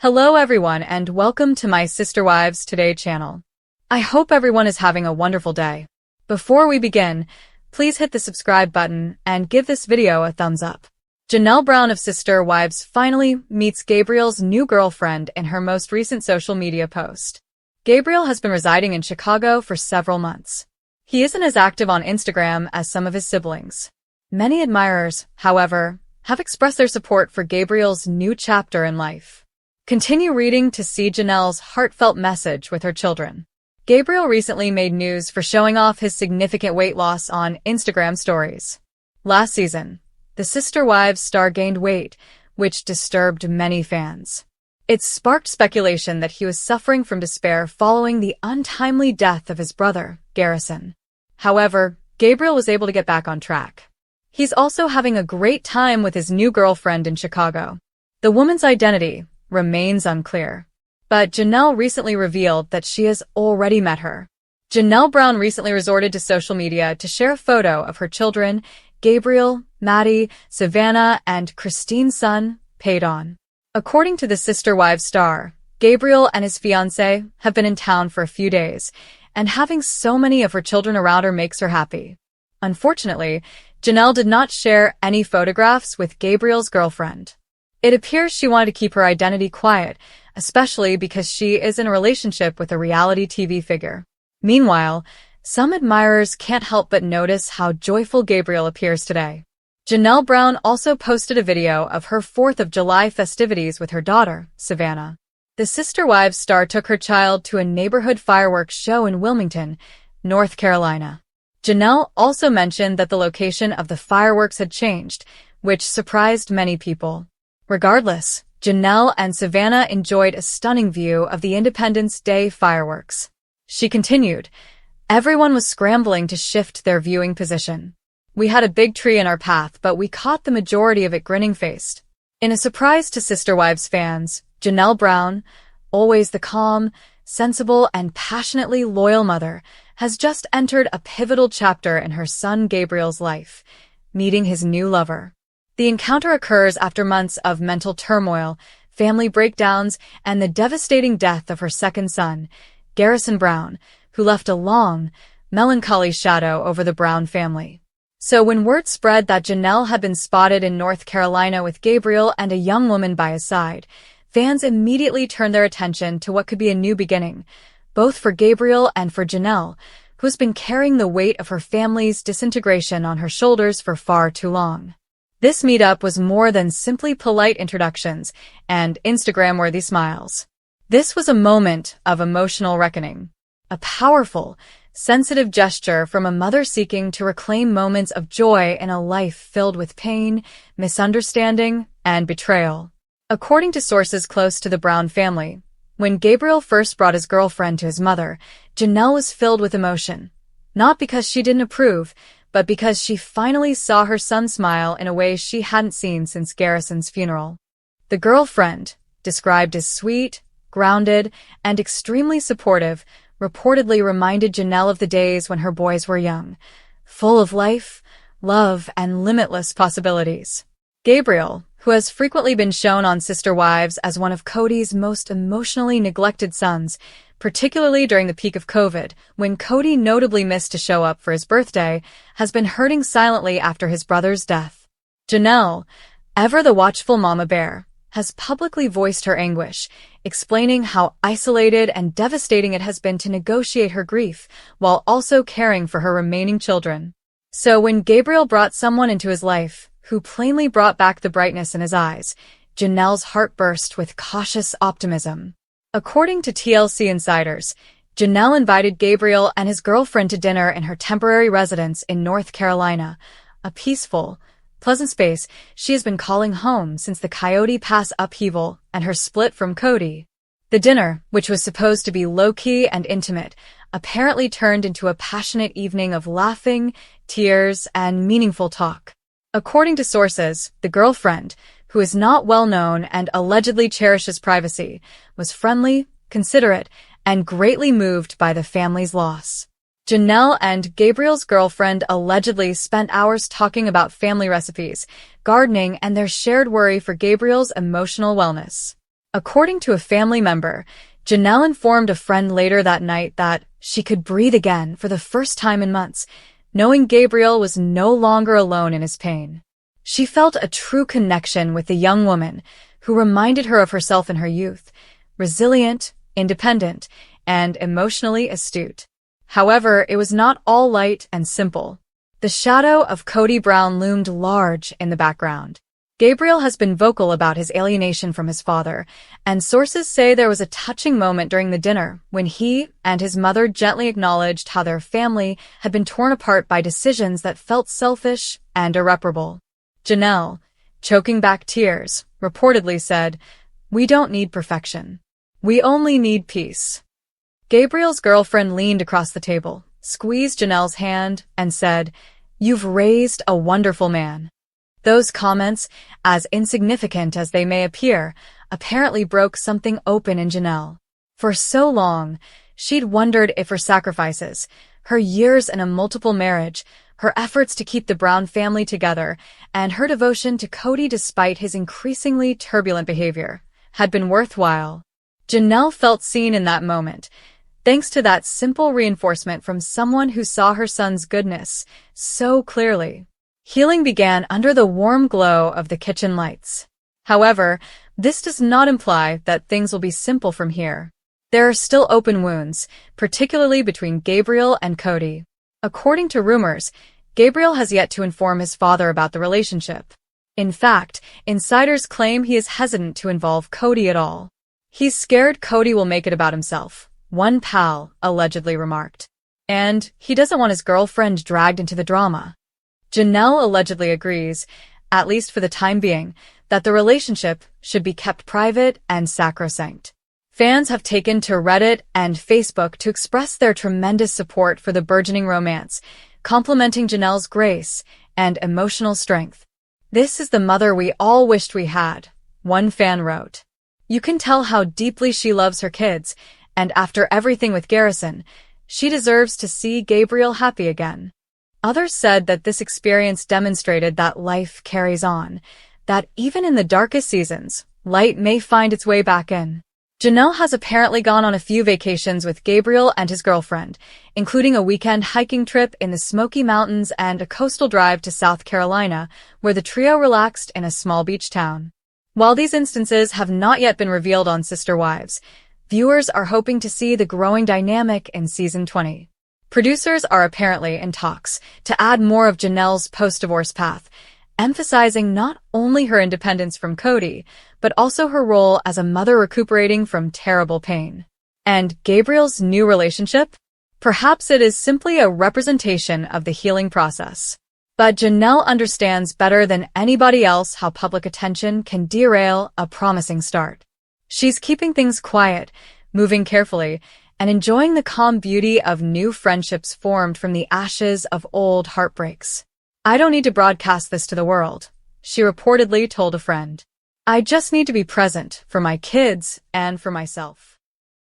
Hello everyone and welcome to my Sister Wives Today channel. I hope everyone is having a wonderful day. Before we begin, please hit the subscribe button and give this video a thumbs up. Janelle Brown of Sister Wives finally meets Gabriel's new girlfriend in her most recent social media post. Gabriel has been residing in Chicago for several months. He isn't as active on Instagram as some of his siblings. Many admirers, however, have expressed their support for Gabriel's new chapter in life. Continue reading to see Janelle's heartfelt message with her children. Gabriel recently made news for showing off his significant weight loss on Instagram stories. Last season, the Sister Wives star gained weight, which disturbed many fans. It sparked speculation that he was suffering from despair following the untimely death of his brother, Garrison. However, Gabriel was able to get back on track. He's also having a great time with his new girlfriend in Chicago. The woman's identity remains unclear, but Janelle recently revealed that she has already met her. Janelle Brown recently resorted to social media to share a photo of her children, Gabriel, Maddie, Savannah, and Christine's son, Paydon. According to the Sister Wives star, Gabriel and his fiancée have been in town for a few days, and having so many of her children around her makes her happy. Unfortunately, Janelle did not share any photographs with Gabriel's girlfriend. It appears she wanted to keep her identity quiet, especially because she is in a relationship with a reality TV figure. Meanwhile, some admirers can't help but notice how joyful Gabriel appears today. Janelle Brown also posted a video of her 4th of July festivities with her daughter, Savannah. The Sister Wives star took her child to a neighborhood fireworks show in Wilmington, North Carolina. Janelle also mentioned that the location of the fireworks had changed, which surprised many people. Regardless, Janelle and Savannah enjoyed a stunning view of the Independence Day fireworks. She continued, "Everyone was scrambling to shift their viewing position. We had a big tree in our path, but we caught the majority of it grinning-faced." In a surprise to Sister Wives fans, Janelle Brown, always the calm, sensible, and passionately loyal mother, has just entered a pivotal chapter in her son Gabriel's life, meeting his new lover. The encounter occurs after months of mental turmoil, family breakdowns, and the devastating death of her second son, Garrison Brown, who left a long, melancholy shadow over the Brown family. So when word spread that Janelle had been spotted in North Carolina with Gabriel and a young woman by his side, fans immediately turned their attention to what could be a new beginning, both for Gabriel and for Janelle, who's been carrying the weight of her family's disintegration on her shoulders for far too long. This meetup was more than simply polite introductions and Instagram-worthy smiles. This was a moment of emotional reckoning, a powerful, sensitive gesture from a mother seeking to reclaim moments of joy in a life filled with pain, misunderstanding, and betrayal. According to sources close to the Brown family, when Gabriel first brought his girlfriend to his mother, Janelle was filled with emotion, not because she didn't approve, but because she finally saw her son smile in a way she hadn't seen since Garrison's funeral. The girlfriend, described as sweet, grounded, and extremely supportive, reportedly reminded Janelle of the days when her boys were young, full of life, love, and limitless possibilities. Gabriel, who has frequently been shown on Sister Wives as one of Cody's most emotionally neglected sons, particularly during the peak of COVID, when Cody notably missed to show up for his birthday, has been hurting silently after his brother's death. Janelle, ever the watchful mama bear, has publicly voiced her anguish, explaining how isolated and devastating it has been to negotiate her grief while also caring for her remaining children. So when Gabriel brought someone into his life who plainly brought back the brightness in his eyes, Janelle's heart burst with cautious optimism. According to TLC insiders, Janelle invited Gabriel and his girlfriend to dinner in her temporary residence in North Carolina, a peaceful, pleasant space she has been calling home since the Coyote Pass upheaval and her split from Cody. The dinner, which was supposed to be low-key and intimate, apparently turned into a passionate evening of laughing, tears, and meaningful talk. According to sources, the girlfriend, who is not well known and allegedly cherishes privacy, was friendly, considerate, and greatly moved by the family's loss. Janelle and Gabriel's girlfriend allegedly spent hours talking about family recipes, gardening, and their shared worry for Gabriel's emotional wellness. According to a family member, Janelle informed a friend later that night that she could breathe again for the first time in months, knowing Gabriel was no longer alone in his pain. She felt a true connection with the young woman who reminded her of herself in her youth, resilient, independent, and emotionally astute. However, it was not all light and simple. The shadow of Cody Brown loomed large in the background. Gabriel has been vocal about his alienation from his father, and sources say there was a touching moment during the dinner when he and his mother gently acknowledged how their family had been torn apart by decisions that felt selfish and irreparable. Janelle, choking back tears, reportedly said, "We don't need perfection. We only need peace." Gabriel's girlfriend leaned across the table, squeezed Janelle's hand, and said, "You've raised a wonderful man." Those comments, as insignificant as they may appear, apparently broke something open in Janelle. For so long, she'd wondered if her sacrifices, her years in a multiple marriage, her efforts to keep the Brown family together, and her devotion to Cody despite his increasingly turbulent behavior, had been worthwhile. Janelle felt seen in that moment, thanks to that simple reinforcement from someone who saw her son's goodness so clearly. Healing began under the warm glow of the kitchen lights. However, this does not imply that things will be simple from here. There are still open wounds, particularly between Gabriel and Cody. According to rumors, Gabriel has yet to inform his father about the relationship. In fact, insiders claim he is hesitant to involve Cody at all. He's scared Cody will make it about himself, one pal allegedly remarked. And he doesn't want his girlfriend dragged into the drama. Janelle allegedly agrees, at least for the time being, that the relationship should be kept private and sacrosanct. Fans have taken to Reddit and Facebook to express their tremendous support for the burgeoning romance, complimenting Janelle's grace and emotional strength. "This is the mother we all wished we had," one fan wrote. "You can tell how deeply she loves her kids, and after everything with Garrison, she deserves to see Gabriel happy again." Others said that this experience demonstrated that life carries on, that even in the darkest seasons, light may find its way back in. Janelle has apparently gone on a few vacations with Gabriel and his girlfriend, including a weekend hiking trip in the Smoky Mountains and a coastal drive to South Carolina, where the trio relaxed in a small beach town. While these instances have not yet been revealed on Sister Wives, viewers are hoping to see the growing dynamic in Season 20. Producers are apparently in talks to add more of Janelle's post-divorce path, emphasizing not only her independence from Cody, but also her role as a mother recuperating from terrible pain. And Gabriel's new relationship? Perhaps it is simply a representation of the healing process. But Janelle understands better than anybody else how public attention can derail a promising start. She's keeping things quiet, moving carefully, and enjoying the calm beauty of new friendships formed from the ashes of old heartbreaks. "I don't need to broadcast this to the world," she reportedly told a friend. "I just need to be present for my kids and for myself."